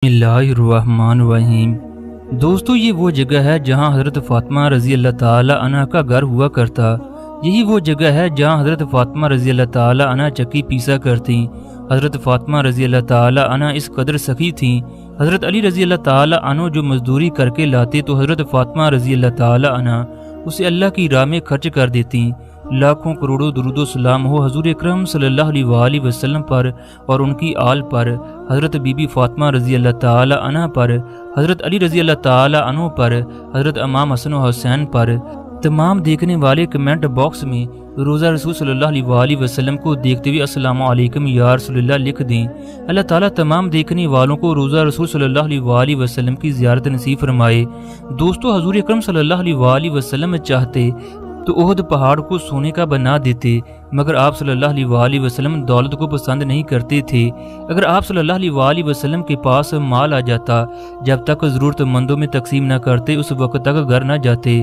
बिस्मिल्लाहिर्रहमानिर्रहीम। दोस्तों, ये वो जगह है जहाँ हज़रत फ़ातिमा रज़ी अल्लाह ताला अन्हा का घर हुआ करता। यही वो जगह है जहाँ हज़रत फ़ातिमा रज़ी अल्लाह ताला अन्हा चक्की पीसा करती। हज़रत फ़ातिमा रज़ी अल्लाह ताला अन्हा इस कदर सखी थी। हज़रत अली रज़ी अल्लाह ताला अन्हो जो मजदूरी करके लाते तो हज़रत फ़ातिमा रज़ी अल्लाह ताला अन्हा उसे अल्लाह की राह में खर्च कर देती। लाखों करोड़ों दुरूदो सलाम हो हजूर अकरम सल्लल्लाहु अलैहि वसल्लम पर और उनकी आल पर, हज़रत बीबी फ़ातिमा रज़ी अल्लाह ताला अन्हा पर, हज़रत अली रज़ी अल्लाह ताला अन्हो पर, हज़रत इमाम हसन और हुसैन पर। तमाम देखने वाले कमेंट बॉक्स में रोज़ा रसूल सल्लल्लाहु अलैहि वसल्लम को देखते हुए अस्सलामु अलैकुम या रसूलल्लाह लिख दें। अल्लाह ताला तमाम देखने वालों को रोज़ा रसूल सल्लल्लाहु अलैहि वसल्लम की ज़ियारत नसीब फरमाए। दोस्तों, हजूर अकरम सल्लल्लाहु अलैहि वसल्लम चाहते तो ओहद पहाड़ को सोने का बना देते, मगर आप सल्लल्लाहु अलैहि वसल्लम दौलत को पसंद नहीं करते थे। अगर आप सल्लल्लाहु अलैहि वसल्लम के पास माल आ जाता, जब तक ज़रूरतमंदों में तकसीम न करते उस वक्त तक घर न जाते।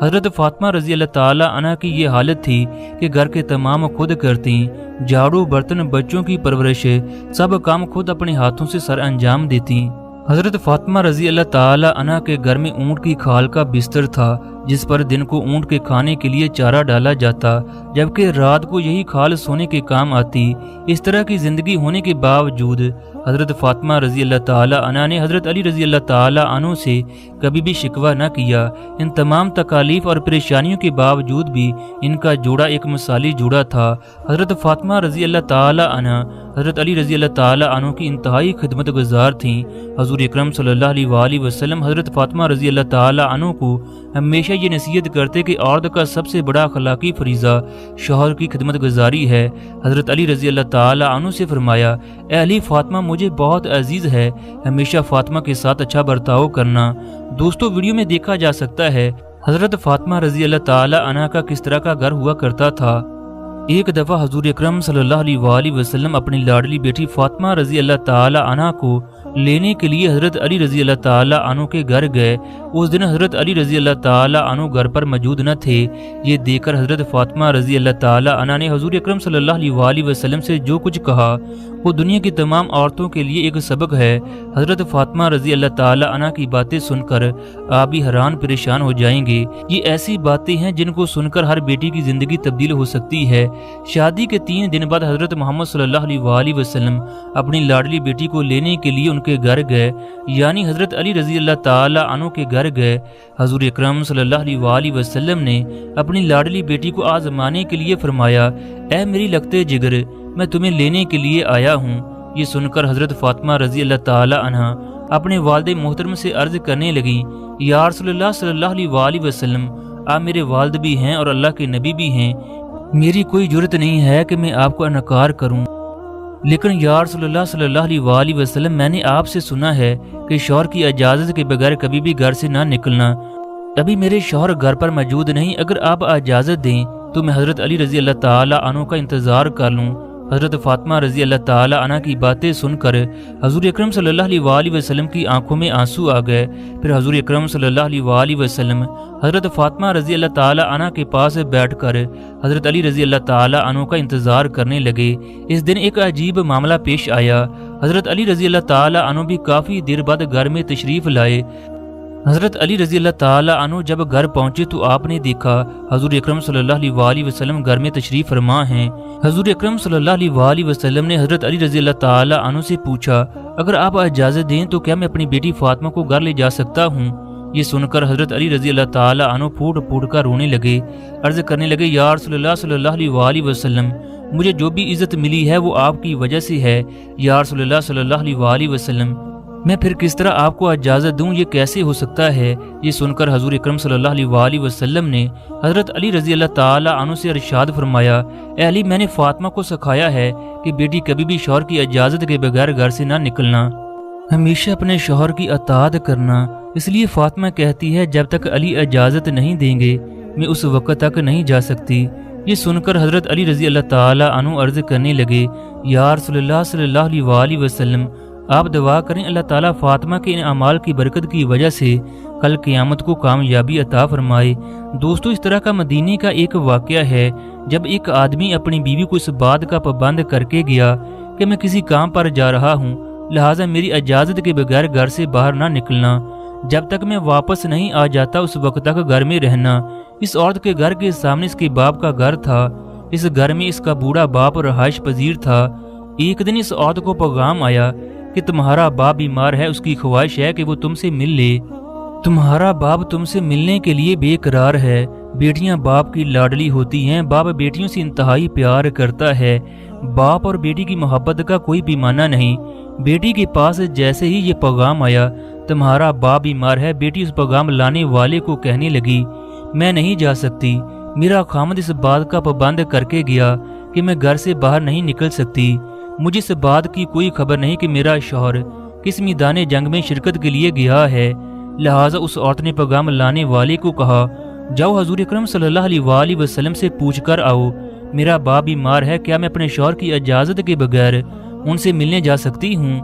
हज़रत फ़ातिमा रज़ी अल्लाह ताला अन्हा की ये हालत थी कि घर के तमाम खुद करती, झाड़ू बर्तन बच्चों की परवरिश सब काम खुद अपने हाथों से सर अंजाम देती। हज़रत फ़ातिमा रज़ी अल्लाह ताला अन्हा के घर में ऊँट की खाल का बिस्तर था, जिस पर दिन को ऊँट के खाने के लिए चारा डाला जाता, जबकि रात को यही खाल सोने के काम आती। इस तरह की ज़िंदगी होने के बावजूद हज़रत फ़ातिमा रज़ी अल्लाह ताला अन्हा ने हज़रत अली रज़ी अल्लाह ताला अन्हु से कभी भी शिकवा न किया। इन तमाम तकालीफ और परेशानियों के बावजूद भी इनका जोड़ा एक मिसाली जोड़ा था। हज़रत फ़ातिमा रज़ी अल्लाह ताला अन्हा हज़रत अली रज़ी अल्लाह ताला अन्हु की इंतहाई खिदमत गुजार थीं। हज़ूर अकरम सल्लल्लाहु अलैहि वसल्लम हज़रत फ़ातिमा रज़ी अल्लाह ताला अन्हु को हमेशा ये नसीहत करते कि औरत का सबसे बड़ा अखलाकी फरीज़ा शौहर की खिदमत गुजारी है। हज़रत अली रज़ी अल्लाह ताला अन्हु से फरमाया, ए अली, फ़ातिमा मुझे बहुत अजीज़ है, हमेशा फ़ातिमा के साथ अच्छा बर्ताव करना। दोस्तों, वीडियो में देखा जा सकता है हज़रत फ़ातिमा रज़ी अल्लाह ताला अन्हा का किस तरह का घर हुआ करता था। एक दफ़ा हज़ूर अकरम सल्लल्लाहु अलैहि वसल्लम अपनी लाडली बेटी फ़ातिमा रज़ी अल्लाह ताला अन्हा को लेने के लिए हज़रत अली रज़ी अल्लाह ताला अन्हु के घर गए। उस दिन हज़रत अली रज़ी अल्लाह ताला अन्हु घर पर मौजूद न थे। ये देखकर हज़रत फ़ातिमा रज़ी अल्लाह ताला अन्हा ने हज़ूर अकरम सल्लल्लाहु अलैहि वसल्लम से जो कुछ कहा वो दुनिया की तमाम औरतों के लिए एक सबक है। हज़रत फ़ातिमा रज़ी अल्लाह ताला अन्हा की बातें सुनकर आप भी हैरान परेशान हो जाएंगे। ये ऐसी बातें हैं जिनको सुनकर हर बेटी की ज़िंदगी तब्दील हो सकती है। शादी के 3 दिन बाद हज़रत मोहम्मद सल्लल्लाहु अलैहि वसल्लम अपनी लाडली बेटी को लेने के लिए उनके घर गए, यानी हज़रत अली रज़ी अल्लाह ताला अन्हु के घर गए। हज़ूर अकरम सल्लल्लाहु अलैहि वसल्लम ने अपनी लाडली बेटी को आज़माने के लिए फरमाया, ए मेरी लगते जिगर, मैं तुम्हें लेने के लिए आया हूँ। ये सुनकर हज़रत फ़ातिमा रज़ी अल्लाह ताला अन्हा अपने वालिद मोहतरम से अर्ज़ करने लगी, या रसूलल्लाह सल्लल्लाहु अलैहि वसल्लम, आप मेरे वालिद भी हैं और अल्लाह के नबी भी हैं, मेरी कोई जुर्रत नहीं है कि मैं आपको इनकार करूं। लेकिन या रसूलल्लाह सल्लल्लाहु अलैहि वसल्लम, मैंने आपसे सुना है कि शौहर की इजाज़त के बगैर कभी भी घर से ना निकलना। अभी मेरे शौहर घर पर मौजूद नहीं, अगर आप इजाज़त दें तो मैं हज़रत अली रज़ी अल्लाह ताला अन्हु का इंतज़ार कर लूँ। हज़रत फ़ातिमा रज़ी अल्लाह ताला अन्हा की बातें सुनकर हज़ूर अकरम सल्लल्लाहु अलैहि वसल्लम की आंखों में आंसू आ गए। फिर हज़ूर अकरम सल्लल्लाहु अलैहि वसल्लम हज़रत फ़ातिमा रज़ी अल्लाह ताला अन्हा के पास बैठकर हज़रत अली रज़ी अल्लाह ताला अन्हु का इंतज़ार करने लगे। इस दिन एक अजीब मामला पेश आया। हज़रत अली रज़ी अल्लाह ताला अन्हु भी काफ़ी देर बाद घर में तशरीफ़ लाए। हज़रत अली रज़ी अल्लाह ताला अन्हु जब घर पहुंचे तो आपने देखा हज़ूर अकरम सल्लल्लाहु अलैहि वसल्लम घर में तशरीफ़ फरमा हैं। हज़ूर अकरम सल्लल्लाहु अलैहि वसल्लम ने हज़रत अली रज़ी अल्लाह ताला अन्हु से पूछा, अगर आप इजाज़त दें तो क्या मैं अपनी बेटी फ़ातिमा को घर ले जा सकता हूँ। ये सुनकर हज़रत अली रज़ी अल्लाह ताला अन्हु फूट फूट कर रोने लगे, अर्ज़ करने लगे, या रसूलल्लाह सल्लल्लाहु अलैहि वसल्लम, मुझे जो भी इज़्ज़त मिली है वो आपकी वजह से है। या रसूलल्लाह सल्लल्लाहु अलैहि वसल्लम, मैं फिर किस तरह आपको इजाज़त दूं, ये कैसे हो सकता है। ये सुनकर हज़ूर अकरम सल्लल्लाहु अलैहि वसल्लम ने हज़रत अली रज़ी अल्लाह ताला अन्हु से इरशाद फरमाया, ए अली, मैंने फ़ातिमा को सिखाया है कि बेटी कभी भी शौहर की इजाज़त के बगैर घर से ना निकलना, हमेशा अपने शौहर की अताअत करना। इसलिए फ़ातिमा कहती है, जब तक अली इजाज़त नहीं देंगे मैं उस वक्त तक नहीं जा सकती। ये सुनकर हज़रत अली रज़ी अल्लाह ताला अन्हु अर्ज़ करने लगे, या रसूलल्लाह सल्लल्लाहु अलैहि वसल्लम, आप दुआ करें अल्लाह ताला फ़ातिमा के इन अमाल की बरकत की वजह से कल क़यामत को कामयाबी अता फरमाए। दोस्तों, इस तरह का मदीने का एक वाक़या है जब एक आदमी अपनी बीवी को इस बात का पाबंद करके गया कि मैं किसी काम पर जा रहा हूँ لہٰذا میری اجازت کے بغیر گھر سے باہر نہ نکلنا، جب تک میں واپس نہیں آ جاتا اس وقت تک گھر میں رہنا۔ اس عورت کے گھر کے سامنے اس کے باپ کا گھر تھا۔ اس گھر میں اس کا بوڑھا باپ رہائش پذیر تھا۔ ایک دن اس عورت کو پیغام آیا کہ تمہارا باپ بیمار ہے، اس کی خواہش ہے کہ وہ تم سے مل لے۔ تمہارا باپ تم سے ملنے کے لیے بے قرار ہے۔ بیٹیاں باپ کی لاڈلی ہوتی ہیں، باپ بیٹیوں سے انتہائی پیار کرتا ہے۔ باپ اور بیٹی کی محبت کا کوئی پیمانہ نہیں۔ بیٹی کے پاس جیسے ہی یہ پیغام آیا تمہارا باپ بیمار ہے، بیٹی اس پیغام لانے والے کو کہنے لگی میں نہیں جا سکتی، میرا خامد اس بات کا پابند کر کے گیا کہ میں گھر سے باہر نہیں نکل سکتی۔ مجھے اس بات کی کوئی خبر نہیں کہ میرا شوہر کس میدان جنگ میں شرکت کے لیے گیا ہے۔ لہٰذا اس عورت نے پیغام لانے والے کو کہا جاؤ حضور اکرم صلی اللہ علیہ وآلہ وسلم سے پوچھ کر آؤ، میرا باپ بیمار ہے، کیا میں اپنے شوہر کی اجازت کے بغیر ان سے ملنے جا سکتی ہوں؟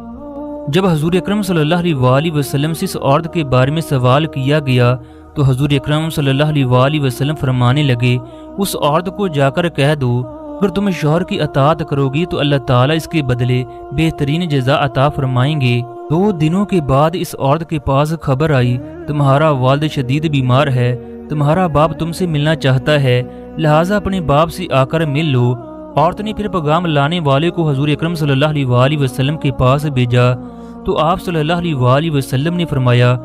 جب حضور اکرم صلی اللہ علیہ وآلہ وسلم سے اس عورت کے بارے میں سوال کیا گیا تو حضور اکرم صلی اللہ علیہ وآلہ وسلم فرمانے لگے اس عورت کو جا کر کہہ دو اگر تم شوہر کی اطاعت کرو گی تو اللہ تعالیٰ اس کے بدلے بہترین جزا عطا فرمائیں گے۔ 2 دنوں کے بعد اس عورت کے پاس خبر آئی تمہارا والد شدید بیمار ہے، تمہارا باپ تم سے ملنا چاہتا ہے، لہٰذا اپنے باپ سے آ کر مل لو۔ عورت نے پھر پیغام لانے والے کو حضور اکرم صلی اللہ علیہ وآلہ وسلم کے پاس بھیجا تو آپ صلی اللہ علیہ وآلہ وسلم نے فرمایا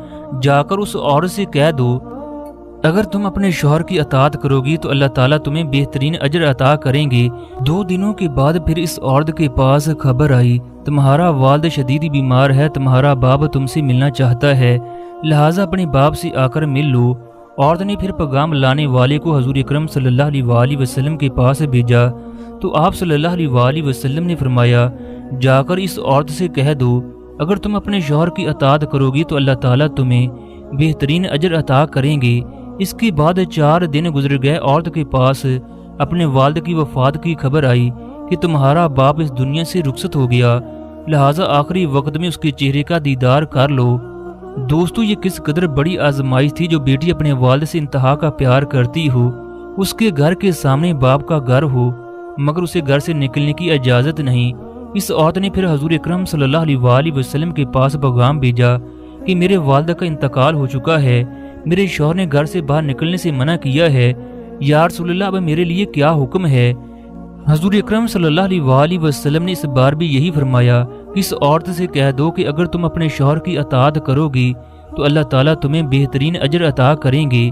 جا کر اس عورت سے کہہ دو اگر تم اپنے شوہر کی اطاعت کرو گی تو اللہ تعالیٰ تمہیں بہترین اجر عطا کریں گے۔ 2 دنوں کے بعد پھر اس عورت کے پاس خبر آئی تمہارا والد شدید بیمار ہے، تمہارا باپ تم سے ملنا چاہتا ہے، لہٰذا اپنے باپ سے آ کر مل لو۔ عورت نے پھر پیغام لانے والے کو حضور اکرم صلی اللہ علیہ وآلہ وسلم کے پاس بھیجا تو آپ صلی اللہ علیہ وآلہ وسلم نے فرمایا جا کر اس عورت سے کہہ دو اگر تم اپنے شوہر کی اطاعت کرو گی تو اللہ تعالیٰ تمہیں بہترین اجر عطا کریں گے۔ اس کے بعد 4 دن گزر گئے، عورت کے پاس اپنے والد کی وفات کی خبر آئی کہ تمہارا باپ اس دنیا سے رخصت ہو گیا، لہٰذا آخری وقت میں اس کے چہرے کا دیدار کر لو۔ دوستو یہ کس قدر بڑی آزمائش تھی، جو بیٹی اپنے والد سے انتہا کا پیار کرتی ہو، اس کے گھر کے سامنے باپ کا گھر ہو مگر اسے گھر سے نکلنے کی اجازت نہیں۔ اس عورت نے پھر حضور اکرم صلی اللہ علیہ وآلہ وسلم کے پاس پیغام بھیجا کہ میرے والدہ کا انتقال ہو چکا ہے، میرے شوہر نے گھر سے باہر نکلنے سے منع کیا ہے، یا رسول اللہ اب میرے لیے کیا حکم ہے؟ حضور اکرم صلی اللہ علیہ وآلہ وسلم نے اس بار بھی یہی فرمایا کہ اس عورت سے کہہ دو کہ اگر تم اپنے شوہر کی اطاعت کرو گی تو اللہ تعالیٰ تمہیں بہترین اجر عطا کریں گے۔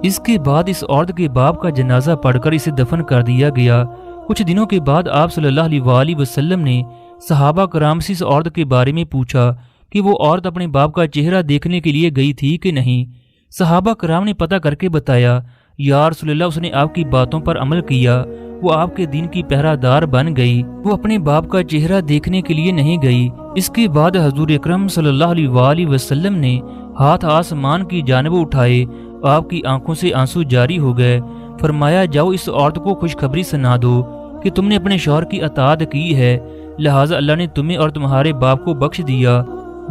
اس کے بعد اس عورت کے باپ کا جنازہ پڑھ کر اسے دفن کر دیا گیا۔ کچھ دنوں کے بعد آپ صلی اللہ علیہ وآلہ وسلم نے صحابہ کرام سے اس عورت کے بارے میں پوچھا کہ وہ عورت اپنے باپ کا چہرہ دیکھنے کے لیے گئی تھی کہ نہیں۔ صحابہ کرام نے پتہ کر کے بتایا یا رسول اللہ اس نے آپ کی باتوں پر عمل کیا، وہ آپ کے دین کی پہرہ دار بن گئی، وہ اپنے باپ کا چہرہ دیکھنے کے لیے نہیں گئی۔ اس کے بعد حضور اکرم صلی اللہ علیہ وآلہ وسلم نے ہاتھ آسمان کی جانب اٹھائے، آپ کی آنکھوں سے آنسو جاری ہو گئے۔ فرمایا جاؤ اس عورت کو خوشخبری سنا دو کہ تم نے اپنے شوہر کی اطاعت کی ہے، لہٰذا اللہ نے تمہیں اور تمہارے باپ کو بخش دیا۔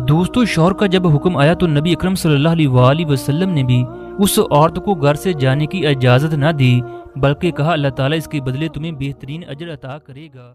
دوستو شوہر کا جب حکم آیا تو نبی اکرم صلی اللہ علیہ وآلہ وسلم نے بھی اس عورت کو گھر سے جانے کی اجازت نہ دی، بلکہ کہا اللہ تعالیٰ اس کے بدلے تمہیں بہترین اجر عطا کرے گا۔